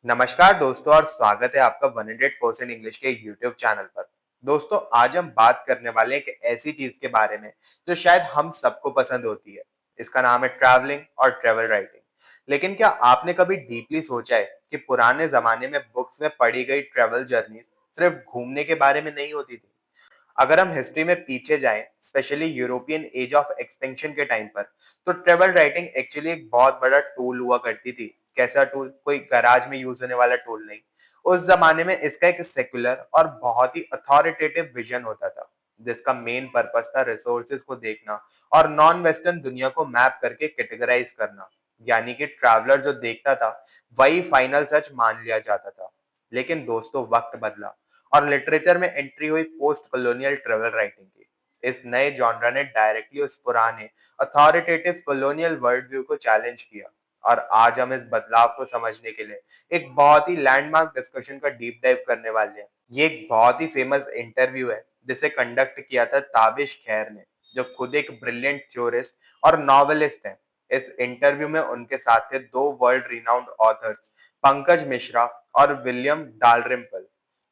नमस्कार दोस्तों और स्वागत है आपका 100% इंग्लिश के यूट्यूब चैनल पर। दोस्तों आज हम बात करने वाले हैं एक ऐसी चीज के बारे में जो शायद हम सबको पसंद होती है। इसका नाम है ट्रैवलिंग और ट्रैवल राइटिंग। लेकिन क्या आपने कभी डीपली सोचा है कि पुराने जमाने में बुक्स में पढ़ी गई ट्रैवल जर्नी सिर्फ घूमने के बारे में नहीं होती थी। अगर हम हिस्ट्री में पीछे जाएं, specially European age of expansion के टाइम पर, तो ट्रेवल राइटिंग एक्चुअली एक बहुत बड़ा टूल हुआ करती थी। कैसा टूल? कोई गैराज में यूज होने वाला टूल नहीं। उस जमाने में इसका एक सेक्युलर और बहुत ही अथॉरिटेटिव विजन होता था, जिसका मेन पर्पस था रिसोर्सेज को देखना और नॉन वेस्टर्न दुनिया को मैप करके कैटेगराइज करना। यानी कि ट्रैवलर जो देखता था वही फाइनल सच मान लिया जाता था। लेकिन दोस्तों वक्त बदला और लिटरेचर में एंट्री हुई पोस्ट कॉलोनियल ट्रेवल राइटिंग की। इस नए जॉनरा ने डायरेक्टली उस पुराने अथॉरिटेटिव कॉलोनियल वर्ल्ड व्यू को चैलेंज किया। और आज हम इस बदलाव को समझने के लिए एक बहुत ही लैंडमार्क डिस्कशन का डीप डाइव करने वाले हैं। ये एक बहुत ही फेमस इंटरव्यू है जिसे कंडक्ट किया था ताबिश खैर ने, जो खुद एक ब्रिलियंट थ्योरिस्ट और नॉवेलिस्ट हैं। इस इंटरव्यू में उनके साथ थे दो world renowned authors, Pankaj Mishra और विलियम डालरिम्पल।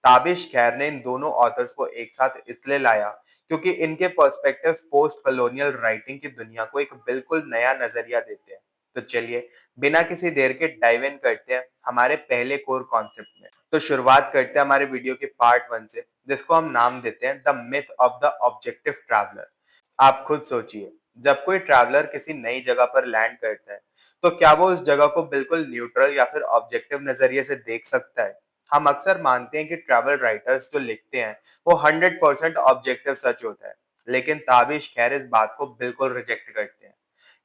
ताबिश खैर ने इन दोनों ऑथर्स को एक साथ इसलिए लाया क्योंकि इनके पर्सपेक्टिव पोस्ट कॉलोनियल राइटिंग की दुनिया को एक बिल्कुल नया नजरिया देते हैं। तो चलिए बिना किसी देर के डाइव इन करते हैं हमारे पहले कोर कॉन्सेप्ट में। तो शुरुआत करते हैं हमारे वीडियो के पार्ट 1 से, जिसको हम नाम देते हैं the myth of the objective traveller. आप खुद सोचिए, जब कोई ट्रैवलर किसी नई जगह पर लैंड करता है तो क्या वो उस जगह को बिल्कुल न्यूट्रल या फिर ऑब्जेक्टिव नजरिए से देख सकता है? हम अक्सर मानते हैं कि ट्रैवल राइटर्स जो लिखते हैं वो 100% ऑब्जेक्टिव सच होता है, लेकिन ताबिश खैर इस बात को बिल्कुल रिजेक्ट करते हैं।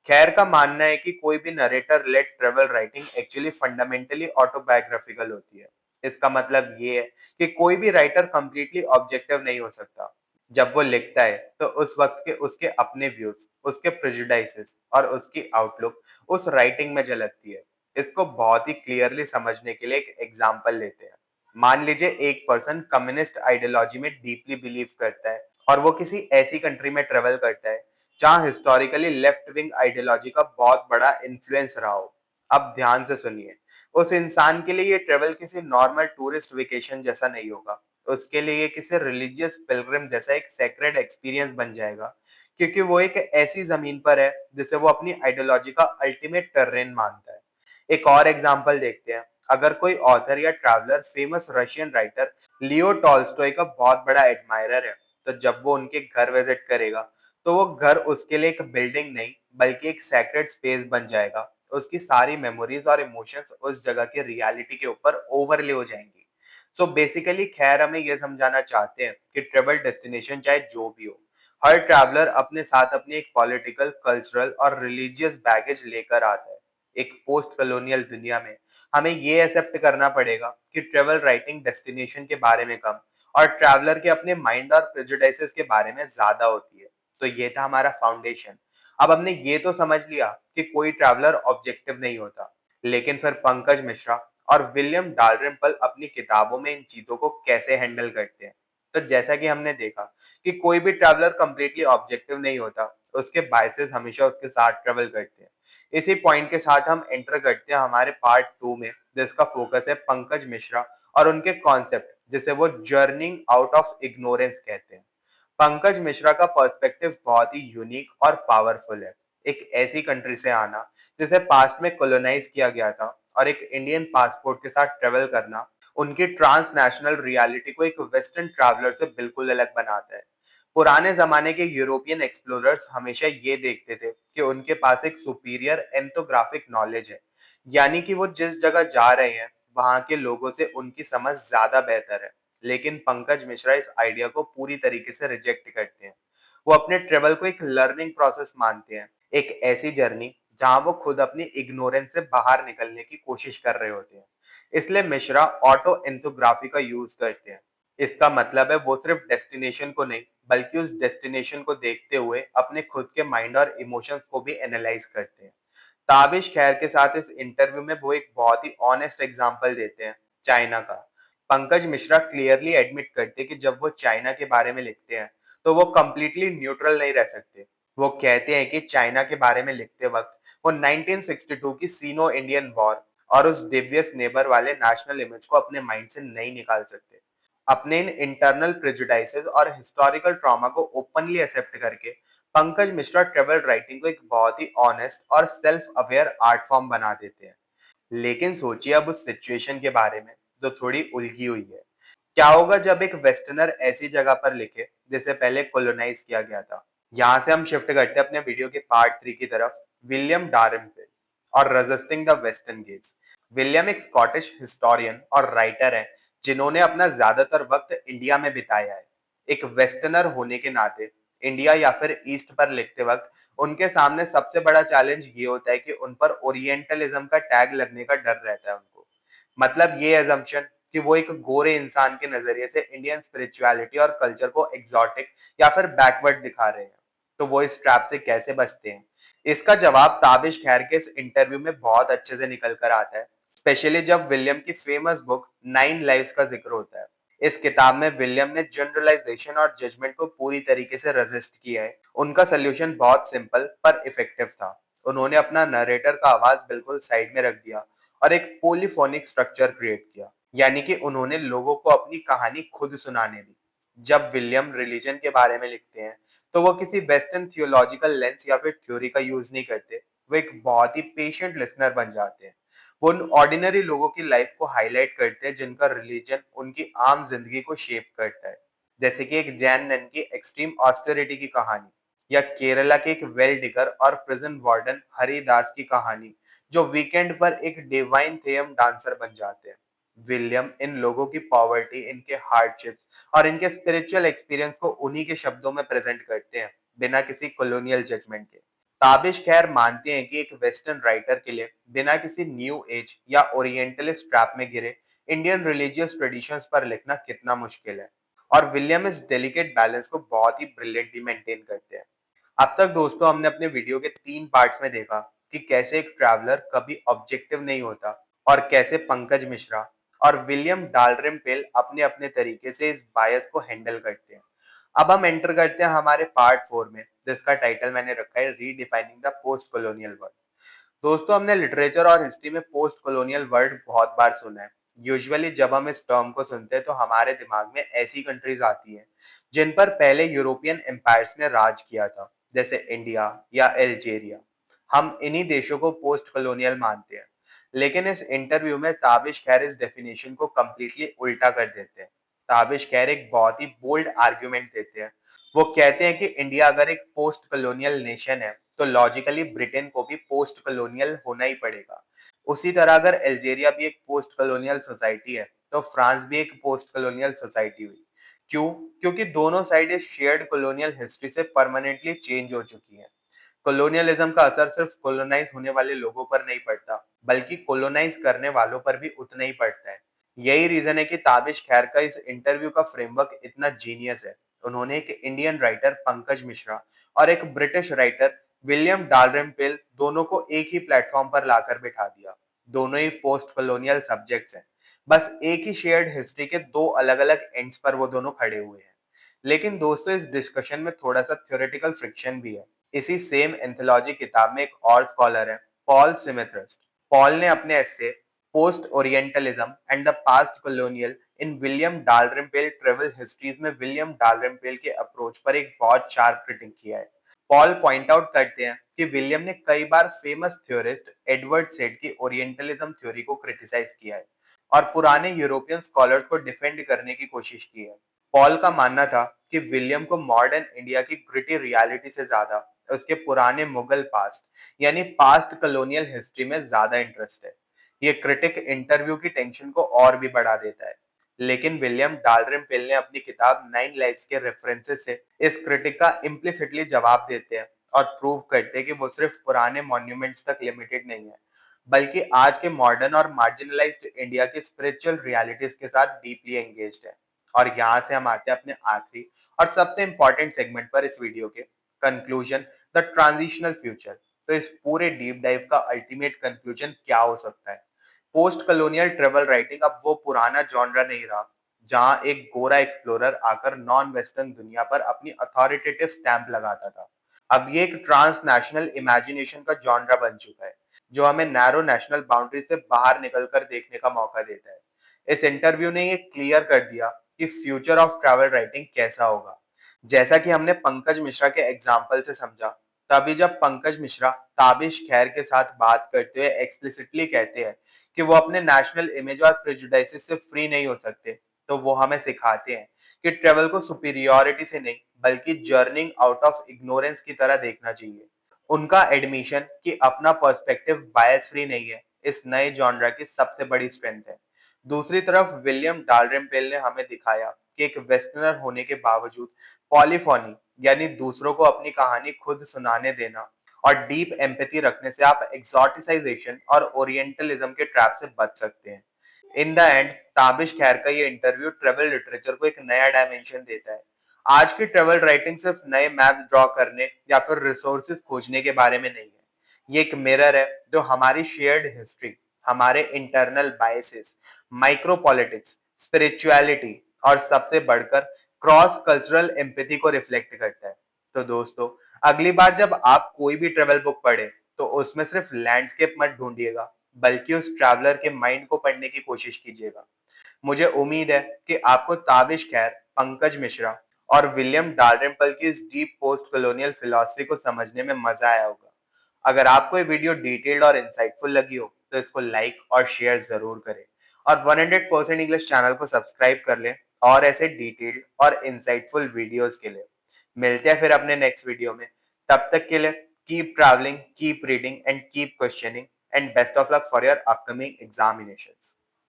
खैर का मानना है कि कोई भी narrator led travel writing actually fundamentally autobiographical होती है। इसका मतलब ये है कि कोई भी राइटर कंप्लीटली ऑब्जेक्टिव नहीं हो सकता। जब वो लिखता है तो उस वक्त के उसके अपने व्यूज, उसके प्रेजुडाइसेस और उसकी आउटलुक उस राइटिंग में झलकती है। इसको बहुत ही क्लियरली समझने के लिए एक एग्जांपल लेते हैं। मान लीजिए एक पर्सन कम्युनिस्ट आइडियोलॉजी में डीपली बिलीव करता है और वो किसी ऐसी कंट्री में ट्रेवल करता है जहां हिस्टोरिकली लेफ्ट विंग आइडियोलॉजी का बहुत बड़ा इन्फ्लुएंस रहा हो। अब ध्यान से सुनिए, उस इंसान के लिए ये ट्रेवल किसी नॉर्मल टूरिस्ट वेकेशन जैसा नहीं होगा। उसके लिए ये किसी रिलीजियस पिलग्रिम जैसा एक सेक्रेड एक्सपीरियंस बन जाएगा, क्योंकि वो एक ऐसी जमीन पर है जिसे वो अपनी आइडियोलॉजी का अल्टीमेट टेरेन मानता है। एक और एग्जांपल देखते हैं। अगर कोई ऑथर या traveller famous Russian writer Leo Tolstoy का बहुत बड़ा एडमायरर है, तो जब वो उनके घर विजिट करेगा तो वो घर उसके लिए एक बिल्डिंग नहीं बल्कि एक सैक्रेड स्पेस बन जाएगा। उसकी सारी मेमोरीज और इमोशंस उस जगह की रियलिटी के ऊपर ओवरले हो जाएंगी। सो बेसिकली खैर हमें यह समझाना चाहते हैं कि ट्रेवल डेस्टिनेशन चाहे जो भी हो, हर ट्रैवलर अपने साथ अपनी एक पॉलिटिकल, कल्चरल और रिलीजियस बैगेज लेकर आता है। एक पोस्ट कॉलोनियल दुनिया में हमें ये एक्सेप्ट करना पड़ेगा कि ट्रेवल राइटिंग डेस्टिनेशन के बारे में कम और ट्रैवलर के अपने माइंड और प्रेजुडिसेस के बारे में ज्यादा होती है। तो ये था हमारा फाउंडेशन। अब हमने ये तो समझ लिया कि कोई ट्रैवलर ऑब्जेक्टिव नहीं होता, लेकिन फिर पंकज मिश्रा और विलियम डालरिम्पल अपनी किताबों में इन चीजों को कैसे हैंडल करते हैं। तो जैसा कि हमने देखा कि कोई भी ट्रैवलर कंप्लीटली ऑब्जेक्टिव नहीं होता, उसके बायसेस हमेशा उसके साथ ट्रेवल करते हैं। इसी पॉइंट के साथ हम एंटर करते हैं हमारे पार्ट 2 में, जिसका फोकस है पंकज मिश्रा और उनके कॉन्सेप्ट जिसे वो जर्निंग आउट ऑफ इग्नोरेंस कहते हैं। पंकज मिश्रा का पर्सपेक्टिव बहुत ही यूनिक और पावरफुल है। एक ऐसी कंट्री से आना जिसे पास्ट में कॉलोनाइज किया गया था और एक इंडियन पासपोर्ट के साथ ट्रेवल करना उनकी ट्रांसनेशनल रियलिटी को एक वेस्टर्न ट्रैवलर से बिल्कुल अलग बनाता है। पुराने जमाने के यूरोपियन एक्सप्लोरर्स हमेशा ये देखते थे कि उनके पास एक सुपीरियर एंथोग्राफिक नॉलेज है, यानी कि वो जिस जगह जा रहे हैं वहां के लोगों से उनकी समझ ज्यादा बेहतर है। लेकिन पंकज मिश्रा इस आइडिया को पूरी तरीके से रिजेक्ट करते हैं। वो अपने ट्रेवल को एक लर्निंग प्रोसेस मानते हैं, एक ऐसी जर्नी जहां वो खुद अपनी इग्नोरेंस से बाहर निकलने की कोशिश कर रहे होते हैं। इसलिए मिश्रा ऑटो एंथोग्राफी का यूज करते हैं। इसका मतलब है वो सिर्फ डेस्टिनेशन को नहीं बल्कि उस डेस्टिनेशन को देखते हुए अपने खुद के माइंड और इमोशंस को भी एनालाइज करते हैं। ताबिश खैर के साथ इस इंटरव्यू में वो एक बहुत ही ऑनेस्ट एग्जांपल देते हैं, चाइना का। पंकज मिश्रा क्लियरली एडमिट करते कि जब वो चाइना के बारे में लिखते हैं तो वो कंप्लीटली न्यूट्रल नहीं रह सकते। वो कहते हैं कि चाइना के बारे में लिखते वक्त वो 1962 की सीनो इंडियन वॉर और उस डिवियस नेबर वाले नेशनल इमेज को अपने माइंड से नहीं निकाल सकते। अपने इन इंटरनल प्रेजुडाइसेस और हिस्टोरिकल ट्रॉमा को ओपनली एक्सेप्ट करके पंकज मिश्रा ट्रेवल राइटिंग को एक बहुत ही ऑनेस्ट और सेल्फ अवेयर आर्ट फॉर्म बना देते हैं। लेकिन सोचिए अब उस सिचुएशन के बारे में जो थोड़ी उलझी हुई है। क्या होगा जब एक वेस्टर्नर ऐसी जगह पर लिखे जिसे पहले कॉलोनाइज किया गया था? यहाँ से हम शिफ्ट करते हैं अपने वीडियो के पार्ट 3 की तरफ, विलियम डारनफील्ड और resisting the western gauge. William एक स्कॉटिश हिस्टोरियन और राइटर हैं जिन्होंने अपना ज्यादातर वक्त इंडिया में बिताया है। एक वेस्टर्नर होने के नाते इंडिया या फिर ईस्ट पर लिखते वक्त उनके सामने सबसे बड़ा चैलेंज ये होता है कि उन पर ओरिएंटलिज्म का टैग लगने का डर रहता है उनको। मतलब ये एजम्पशन कि वो एक गोरे इंसान के नजरिए से इंडियन स्पिरिचुअलिटी और कल्चर को एग्जॉटिक या फिर बैकवर्ड दिखा रहे हैं। तो वो इस ट्रैप से कैसे बचते हैं? इसका जवाब ताबिश खैर के इस इंटरव्यू में बहुत अच्छे से निकल कर आता है, स्पेशली जब विलियम की फेमस बुक 9 लाइव्स का जिक्र होता है। इस किताब में विलियम ने जनरलाइजेशन और जजमेंट को पूरी तरीके से रेजिस्ट किया है। उनका सोल्यूशन बहुत सिंपल पर इफेक्टिव था। उन्होंने अपना नरेटर का आवाज बिल्कुल साइड में रख दिया और एक पोलीफोनिक स्ट्रक्चर क्रिएट किया, यानी कि उन्होंने लोगों को अपनी कहानी खुद सुनाने दी। जब विलियम रिलीजन के बारे में लिखते हैं तो वो किसी वेस्टर्न थियोलॉजिकल लेंस या फिर थ्योरी का यूज नहीं करते, वो एक बहुत ही पेशेंट लिसनर बन जाते हैं। वो उन ऑर्डिनरी लोगों की लाइफ को हाईलाइट करते हैं जिनका रिलीजन उनकी आम जिंदगी को शेप करता है, जैसे कि एक जैन नन की एक्सट्रीम ऑस्टेरिटी की कहानी, या केरला के एक वेल डिगर और प्रिजन वार्डन हरिदास की कहानी जो वीकेंड पर एक डिवाइन थेयम डांसर बन जाते हैं। विलियम इन लोगों की पॉवर्टी, इनके हार्डशिप्स और इनके स्पिरिचुअल एक्सपीरियंस को उन्हीं के शब्दों में प्रेजेंट करते हैं, बिना किसी कॉलोनियल जजमेंट के। ताबिश खैर मानते हैं कि एक वेस्टर्न राइटर के लिए बिना किसी न्यू एज या ओरिएंटलिस्ट ट्रैप में गिरे इंडियन रिलीजियस ट्रेडिशंस पर लिखना कितना मुश्किल है, और विलियम इस डेलिकेट बैलेंस को बहुत ही ब्रिलियंटली मेंटेन करते हैं। अब तक दोस्तों हमने अपने वीडियो के 3 पार्ट्स में देखा कि कैसे एक ट्रैवलर कभी ऑब्जेक्टिव नहीं होता और कैसे पंकज मिश्रा और विलियम डालरिम्पेल अपने अपने तरीके से इस बायस को हैंडल करते हैं। अब हम एंटर करते हैं हमारे पार्ट 4 में, जिसका टाइटल मैंने रखा है redefining the post colonial world. दोस्तों हमने लिटरेचर और हिस्ट्री में पोस्ट कॉलोनियल वर्ड बहुत बार सुना है। यूजुअली जब हम इस टर्म को सुनते हैं तो हमारे दिमाग में ऐसी कंट्रीज आती हैं जिन पर पहले यूरोपियन एम्पायर्स ने राज किया था, जैसे इंडिया या अल्जीरिया। हम इन्हीं देशों को पोस्ट कॉलोनियल मानते हैं। लेकिन इस इंटरव्यू में ताबिश खैर इस डेफिनेशन को कम्प्लीटली उल्टा कर देते हैं। ताबिश खैर एक बहुत ही बोल्ड आर्ग्यूमेंट देते हैं। वो कहते हैं कि इंडिया अगर एक पोस्ट कॉलोनियल नेशन है तो लॉजिकली ब्रिटेन को भी पोस्ट कॉलोनियल होना ही पड़ेगा। उसी तरह अगर अल्जीरिया भी एक पोस्ट कॉलोनियल सोसाइटी है तो फ्रांस भी एक पोस्ट कॉलोनियल सोसाइटी हुई। क्यों? क्योंकि दोनों साइड इस शेयर्ड कॉलोनियल हिस्ट्री से परमानेंटली चेंज हो चुकी हैं। कॉलोनियलिज्म का असर सिर्फ कॉलोनाइज होने वाले लोगों पर नहीं पड़ता, बल्कि कॉलोनाइज करने वालों पर भी उतना ही पड़ता है। यही रीजन है कि ताबिश खैर का इस इंटरव्यू का फ्रेमवर्क इतना जीनियस है। उन्होंने एक इंडियन राइटर पंकज मिश्रा और एक ब्रिटिश राइटर विलियम डालरम्पेल दोनों को एक ही प्लेटफॉर्म पर लाकर बिठा दिया। दोनों ही पोस्ट कॉलोनियल सब्जेक्ट्स हैं, बस एक ही शेयर्ड हिस्ट्री के दो अलग अलग एंड्स पर वो दोनों खड़े हुए हैं। लेकिन दोस्तों इस डिस्कशन में थोड़ा सा थ्योरेटिकल फ्रिक्शन भी है। इसी सेम एंथोलॉजी किताब में एक और स्कॉलर है, पॉल सिमेथ्रस्ट। पॉल ने अपने essay post orientalism and the past colonial in William Dalrymple travel histories में विलियम डालरम्पेल के अप्रोच पर एक बहुत शार्प क्रिटिक किया है। पॉल पॉइंट आउट करते हैं कि विलियम ने कई बार फेमस थ्योरिस्ट एडवर्ड सेड की ओरिएंटलिज्म थ्योरी को क्रिटिसाइज किया है और पुराने यूरोपियन स्कॉलर्स को डिफेंड करने की कोशिश की है। पॉल का मानना था कि विलियम को मॉडर्न इंडिया की ग्रिटी रियलिटी से ज्यादा उसके पुराने मुगल पास्ट, यानी पास्ट कॉलोनियल हिस्ट्री में ज्यादा इंटरेस्ट है। ये क्रिटिक इंटरव्यू की टेंशन को और भी बढ़ा देता है। लेकिन विलियम डालरम्पेल ने अपनी किताब 9 लाइव्स के रेफरेंसेस से इस क्रिटिक का इम्प्लिसिटली जवाब देते हैं और प्रूव करते हैं कि वो सिर्फ पुराने मॉन्यूमेंट्स तक लिमिटेड नहीं है, बल्कि आज के मॉडर्न और मार्जिनलाइज्ड इंडिया की स्पिरिचुअल रियलिटीज के साथ डीपली एंगेज्ड है। और यहाँ से हम आते हैं अपने आखिरी और सबसे इंपॉर्टेंट सेगमेंट पर इस वीडियो के, कंक्लूजन, द ट्रांजिशनल फ्यूचर। तो इस पूरे डीप डाइव का अल्टीमेट कंक्लूजन क्या हो सकता है? पोस्ट कॉलोनियल ट्रेवल राइटिंग अब वो पुराना जॉनरा नहीं रहा जहां एक गोरा एक्सप्लोरर आकर नॉन वेस्टर्न दुनिया पर अपनी अथॉरिटेटिव स्टैंप लगाता था। अब ये एक ट्रांसनेशनल इमेजिनेशन का जॉनरा बन चुका है, जो हमें नैरो नेशनल बाउंड्री से बाहर निकलकर देखने का मौका देता है। इस इंटरव्यू ने ये क्लियर कर दिया कि फ्यूचर ऑफ ट्रैवल राइटिंग कैसा होगा। जैसा कि हमने पंकज मिश्रा के एग्जाम्पल से समझा, तभी जब पंकज मिश्रा ताबिश खैर के साथ बात करते हुए एक्सप्लिसिटली कहते हैं कि वो अपने नेशनल इमेज और प्रेजुडिसेस से फ्री नहीं हो सकते, तो वो हमें सिखाते हैं कि ट्रेवल को सुपीरियॉरिटी से नहीं बल्कि जर्निंग आउट ऑफ इग्नोरेंस की तरह देखना चाहिए। उनका एडमिशन कि अपना पर्सपेक्टिव बायस फ्री नहीं है, इस नए जॉनरा की सबसे बड़ी स्ट्रेंथ है। दूसरी तरफ विलियम डालरमेल ने हमें दिखाया कि एक वेस्टर्नर होने के बावजूद पॉलीफोनी यानी दूसरों को अपनी कहानी खुद सुनाने देना और डीप एम्पैथी रखने से आप एक्सोटिसाइजेशन और ओरिएंटलिज्म के ट्रैप से बच सकते हैं। इन द एंड ताबिश खैर का ये इंटरव्यू ट्रेवल लिटरेचर को एक नया डायमेंशन देता है। आज की ट्रेवल राइटिंग सिर्फ नए मैप्स ड्रॉ करने या फिर रिसोर्सेज खोजने के बारे में नहीं है। ये एक मिरर है जो हमारी शेयर्ड हिस्ट्री, हमारे internal biases, micro politics, spirituality और सबसे बढ़कर क्रॉस कल्चरल एम्पैथी को रिफ्लेक्ट करता है। तो दोस्तों, अगली बार जब आप कोई भी ट्रेवल बुक पढ़े, तो उसमें सिर्फ लैंडस्केप मत ढूंढिएगा, बल्कि उस ट्रैवलर के माइंड को पढ़ने की कोशिश कीजिएगा। मुझे उम्मीद है कि आपको ताबिश खैर, पंकज मिश्रा और विलियम डालरमेल की इस डीप पोस्ट कॉलोनियल फिलॉसफी को समझने में मजा आया होगा। अगर आपको ये वीडियो डिटेल्ड और इंसाइटफुल लगी हो, तो इसको लाइक और शेयर जरूर करें और 100% इंग्लिश चैनल को सब्सक्राइब कर लें और ऐसे डिटेल्ड और इंसाइटफुल वीडियोस के लिए। मिलते हैं फिर अपने नेक्स्ट वीडियो में। तब तक के लिए keep travelling, keep reading and keep questioning, and best of luck for your upcoming examinations.